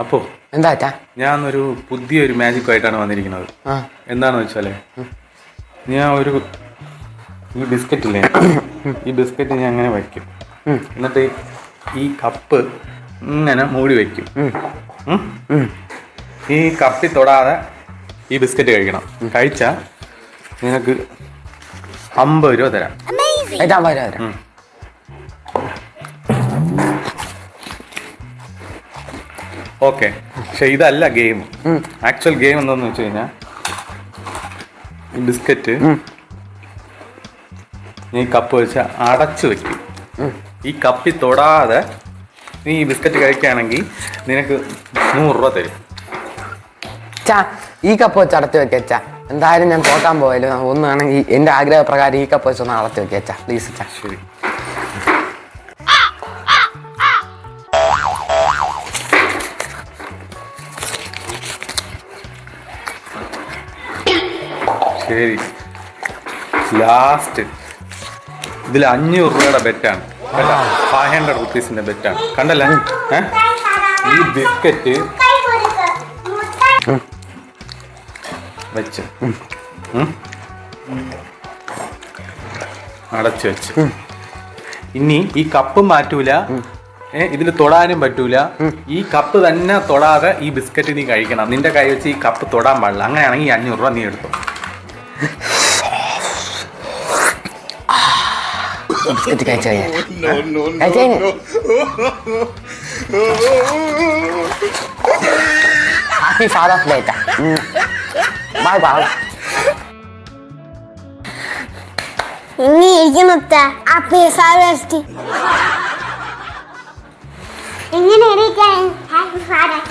അപ്പോ എന്താ ഞാനൊരു പുതിയൊരു മാജിക്കുമായിട്ടാണ് വന്നിരിക്കുന്നത്. എന്താണെന്ന് വെച്ചാലേ, ഞാൻ ഈ ബിസ്ക്കറ്റ് ഇല്ലേ, ഈ ബിസ്ക്കറ്റ് ഞാൻ അങ്ങനെ വയ്ക്കും. എന്നിട്ട് ഈ കപ്പ് ഇങ്ങനെ മൂടി വയ്ക്കും. ഈ കപ്പി തൊടാതെ ഈ ബിസ്ക്കറ്റ് കഴിക്കണം. കഴിച്ചാൽ നിനക്ക് 50 രൂപ തരാം. ഓക്കെ, പക്ഷെ ഇതല്ല ഗെയിം. ആക്ച്വൽ ഗെയിം എന്താന്ന് വെച്ച് കഴിഞ്ഞാൽ, ഈ ബിസ്ക്കറ്റ് നീ കപ്പ് വെച്ച് അടച്ചു വെക്കും. ഈ കപ്പി തൊടാതെ നീ ഈ ബിസ്ക്കറ്റ് കഴിക്കുകയാണെങ്കിൽ നിനക്ക് 100 രൂപ തരും. ഈ കപ്പ് വെച്ച് അടച്ചു വെക്കാ. എന്തായാലും ഞാൻ തോക്കാൻ പോയാലും ഒന്നാണെങ്കിൽ എന്റെ ആഗ്രഹപ്രകാരം ഈ കപ്പ് വെച്ച് ഒന്ന് അടച്ചു വെക്കാ പ്ലീസ്. ശരി. ശരി, ലാസ്റ്റ് ഇതിൽ 500 രൂപയുടെ ബെറ്റാണ്. 500 റുപ്പീസിന്റെ ബെറ്റാണ്. കണ്ടല്ലേ? ഈ ബിസ്ക്കറ്റ് വെച്ച് അടച്ചു വെച്ച്, ഇനി ഈ കപ്പ് മാറ്റൂല, ഇതിൽ തൊടാനും പറ്റൂല. ഈ കപ്പ് തന്നെ തൊടാതെ ഈ ബിസ്ക്കറ്റ് നീ കഴിക്കണം. നിന്റെ കൈ വെച്ച് ഈ കപ്പ് തൊടാൻ പാടില്ല. അങ്ങനെയാണെങ്കിൽ 500 രൂപ നീ എടുത്തു. ബിസ്ക്കറ്റ് കഴിച്ചു happy father's day. Bye bye. ഇനി ഇരിക്കുന്നുത്ത ഹാപ്പി ഫാദേഴ്സ് ഡേ. എങ്ങനെ ഇരിക്കാൻ ഹാപ്പി ഫാദേഴ്സ്